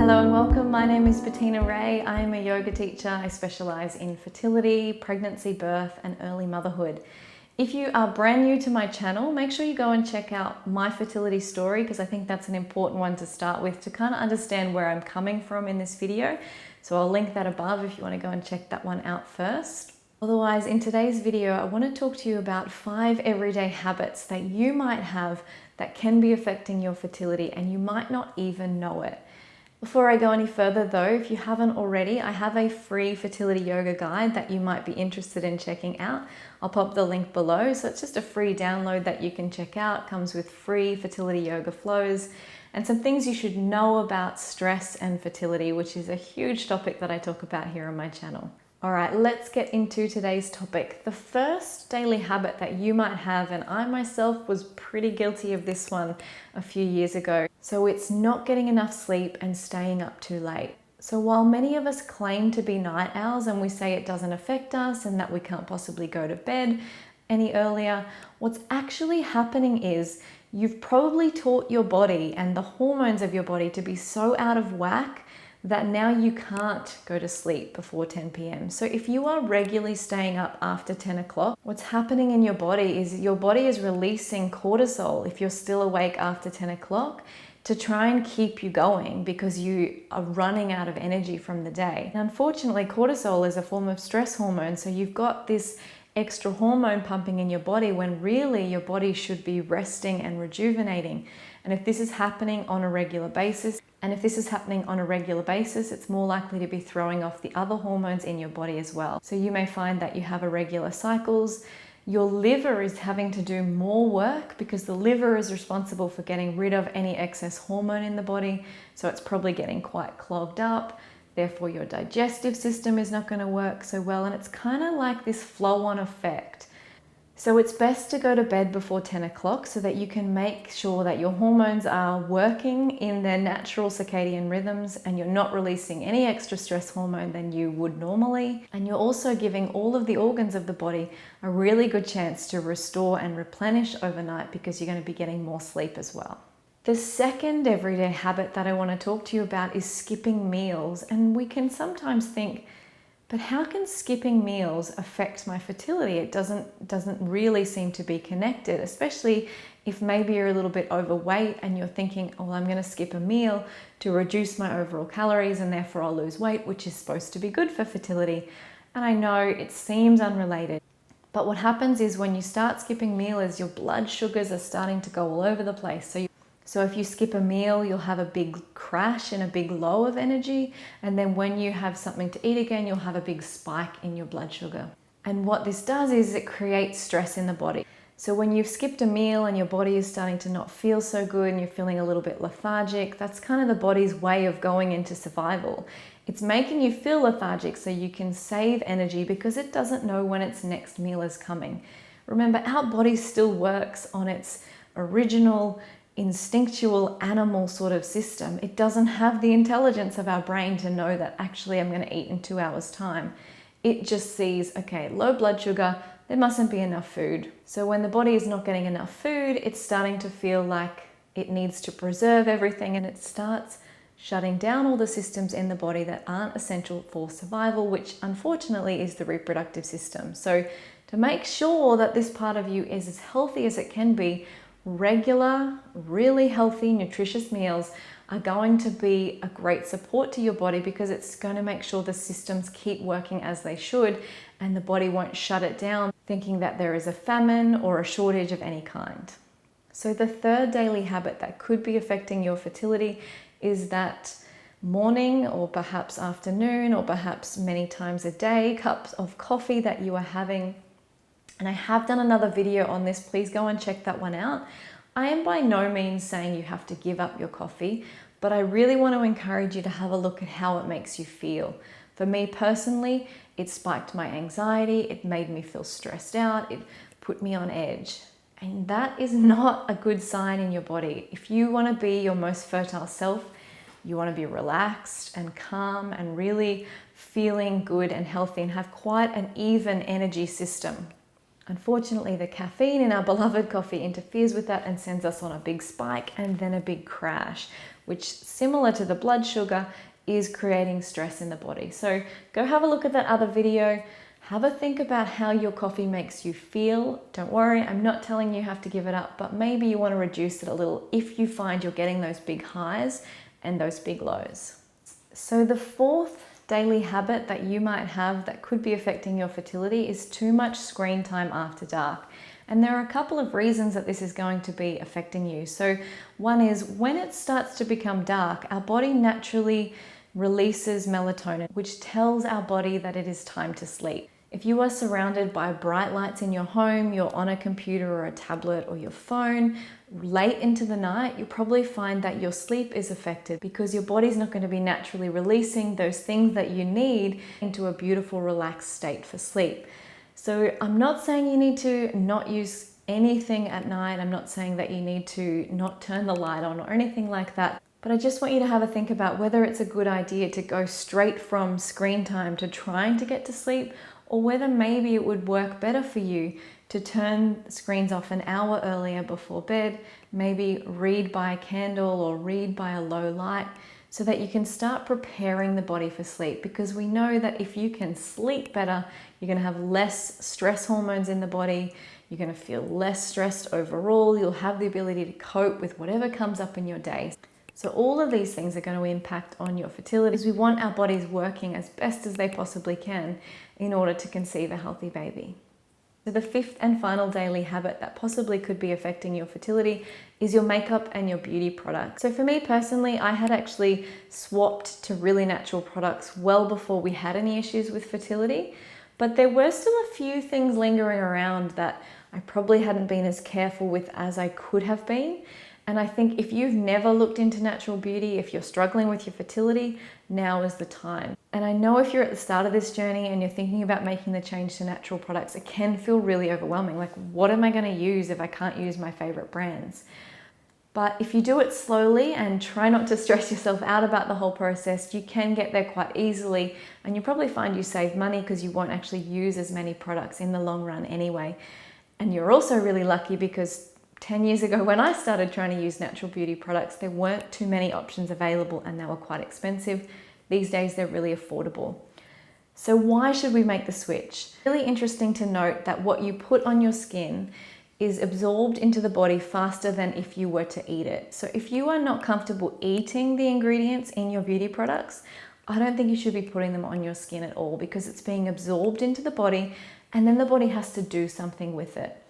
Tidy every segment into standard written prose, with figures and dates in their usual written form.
Hello and welcome. My name is Bettina Ray. I am a yoga teacher. I specialize in fertility, pregnancy, birth, and early motherhood. If you are brand new to my channel, make sure you go and check out my fertility story because I think that's an important one to start with to kind of understand where I'm coming from in this video. So I'll link that above if you want to go and check that one out first. Otherwise, in today's video, I want to talk to you about 5 everyday habits that you might have that can be affecting your fertility and you might not even know it. Before I go any further though, if you haven't already, I have a free fertility yoga guide that you might be interested in checking out. I'll pop the link below. So it's just a free download that you can check out. It comes with free fertility yoga flows and some things you should know about stress and fertility, which is a huge topic that I talk about here on my channel. All right, let's get into today's topic. The first daily habit that you might have, and I myself was pretty guilty of this one a few years ago. So it's not getting enough sleep and staying up too late. So while many of us claim to be night owls and we say it doesn't affect us and that we can't possibly go to bed any earlier, what's actually happening is you've probably taught your body and the hormones of your body to be so out of whack that now you can't go to sleep before 10 p.m. So if you are regularly staying up after 10 o'clock, what's happening in your body is releasing cortisol if you're still awake after 10 o'clock to try and keep you going because you are running out of energy from the day. And unfortunately, cortisol is a form of stress hormone. So you've got this extra hormone pumping in your body when really your body should be resting and rejuvenating. And if this is happening on a regular basis, it's more likely to be throwing off the other hormones in your body as well. So you may find that you have irregular cycles. Your liver is having to do more work because the liver is responsible for getting rid of any excess hormone in the body. So it's probably getting quite clogged up. Therefore, your digestive system is not going to work so well. And it's kind of like this flow-on effect. So it's best to go to bed before 10 o'clock so that you can make sure that your hormones are working in their natural circadian rhythms and you're not releasing any extra stress hormone than you would normally. And you're also giving all of the organs of the body a really good chance to restore and replenish overnight because you're going to be getting more sleep as well. The second everyday habit that I want to talk to you about is skipping meals. And we can sometimes think, but how can skipping meals affect my fertility? It doesn't really seem to be connected, especially if maybe you're a little bit overweight and you're thinking, oh, I'm going to skip a meal to reduce my overall calories and therefore I'll lose weight, which is supposed to be good for fertility. And I know it seems unrelated, but what happens is when you start skipping meals, your blood sugars are starting to go all over the place. So if you skip a meal, you'll have a big crash and a big low of energy. And then when you have something to eat again, you'll have a big spike in your blood sugar. And what this does is it creates stress in the body. So when you've skipped a meal and your body is starting to not feel so good and you're feeling a little bit lethargic, that's kind of the body's way of going into survival. It's making you feel lethargic so you can save energy because it doesn't know when its next meal is coming. Remember, our body still works on its original instinctual animal sort of system. It doesn't have the intelligence of our brain to know that actually I'm going to eat in 2 hours time. It just sees, okay, low blood sugar, there mustn't be enough food. So when the body is not getting enough food, it's starting to feel like it needs to preserve everything and it starts shutting down all the systems in the body that aren't essential for survival, which unfortunately is the reproductive system. So to make sure that this part of you is as healthy as it can be, regular, really healthy, nutritious meals are going to be a great support to your body because it's going to make sure the systems keep working as they should and the body won't shut it down thinking that there is a famine or a shortage of any kind. So the third daily habit that could be affecting your fertility is that morning or perhaps afternoon or perhaps many times a day cups of coffee that you are having. And I have done another video on this. Please go and check that one out. I am by no means saying you have to give up your coffee, but I really want to encourage you to have a look at how it makes you feel. For me personally, it spiked my anxiety. It made me feel stressed out. It put me on edge. And that is not a good sign in your body. If you want to be your most fertile self, you want to be relaxed and calm and really feeling good and healthy and have quite an even energy system. Unfortunately, the caffeine in our beloved coffee interferes with that and sends us on a big spike and then a big crash, which, similar to the blood sugar, is creating stress in the body. So go have a look at that other video. Have a think about how your coffee makes you feel. Don't worry, I'm not telling you have to give it up, but maybe you want to reduce it a little if you find you're getting those big highs and those big lows. So the fourth daily habit that you might have that could be affecting your fertility is too much screen time after dark. And there are a couple of reasons that this is going to be affecting you. So one is when it starts to become dark, our body naturally releases melatonin, which tells our body that it is time to sleep. If you are surrounded by bright lights in your home, you're on a computer or a tablet or your phone, late into the night, you'll probably find that your sleep is affected because your body's not going to be naturally releasing those things that you need into a beautiful, relaxed state for sleep. So I'm not saying you need to not use anything at night. I'm not saying that you need to not turn the light on or anything like that. But I just want you to have a think about whether it's a good idea to go straight from screen time to trying to get to sleep, or whether maybe it would work better for you to turn screens off an hour earlier before bed, maybe read by a candle or read by a low light, so that you can start preparing the body for sleep. Because we know that if you can sleep better, you're going to have less stress hormones in the body, you're going to feel less stressed overall, you'll have the ability to cope with whatever comes up in your day. So all of these things are going to impact on your fertility, because we want our bodies working as best as they possibly can in order to conceive a healthy baby. So the fifth and final daily habit that possibly could be affecting your fertility is your makeup and your beauty products. So for me personally, I had actually swapped to really natural products well before we had any issues with fertility, but there were still a few things lingering around that I probably hadn't been as careful with as I could have been. And I think if you've never looked into natural beauty, if you're struggling with your fertility, now is the time. And I know if you're at the start of this journey and you're thinking about making the change to natural products, it can feel really overwhelming. Like, what am I going to use if I can't use my favorite brands? But if you do it slowly and try not to stress yourself out about the whole process, you can get there quite easily, and you'll probably find you save money because you won't actually use as many products in the long run anyway. And you're also really lucky because 10 years ago when I started trying to use natural beauty products, there weren't too many options available and they were quite expensive. These days they're really affordable. So why should we make the switch? Really interesting to note that what you put on your skin is absorbed into the body faster than if you were to eat it. So if you are not comfortable eating the ingredients in your beauty products, I don't think you should be putting them on your skin at all, because it's being absorbed into the body and then the body has to do something with it.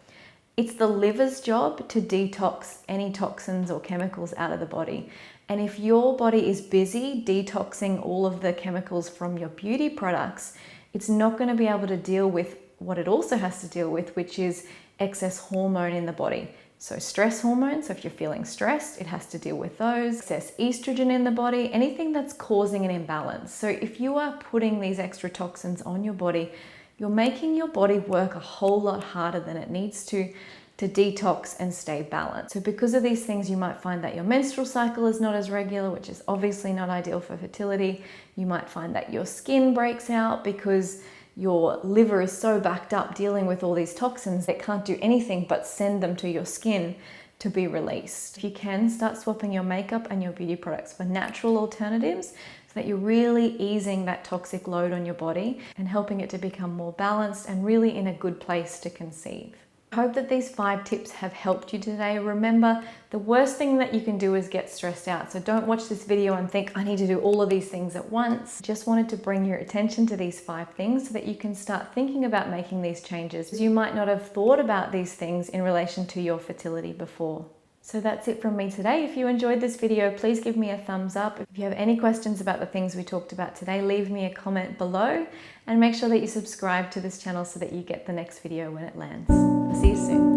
It's the liver's job to detox any toxins or chemicals out of the body. And if your body is busy detoxing all of the chemicals from your beauty products, it's not going to be able to deal with what it also has to deal with, which is excess hormone in the body. So stress hormones, so if you're feeling stressed, it has to deal with those. Excess estrogen in the body, anything that's causing an imbalance. So if you are putting these extra toxins on your body, you're making your body work a whole lot harder than it needs to detox and stay balanced. So because of these things, you might find that your menstrual cycle is not as regular, which is obviously not ideal for fertility. You might find that your skin breaks out because your liver is so backed up dealing with all these toxins that it can't do anything but send them to your skin to be released. If you can, start swapping your makeup and your beauty products for natural alternatives, so that you're really easing that toxic load on your body and helping it to become more balanced and really in a good place to conceive. I hope that these 5 tips have helped you today. Remember, the worst thing that you can do is get stressed out. So don't watch this video and think, I need to do all of these things at once. Just wanted to bring your attention to these 5 things so that you can start thinking about making these changes. You might not have thought about these things in relation to your fertility before. So that's it from me today. If you enjoyed this video, please give me a thumbs up. If you have any questions about the things we talked about today, leave me a comment below, and make sure that you subscribe to this channel so that you get the next video when it lands. I'll see you soon.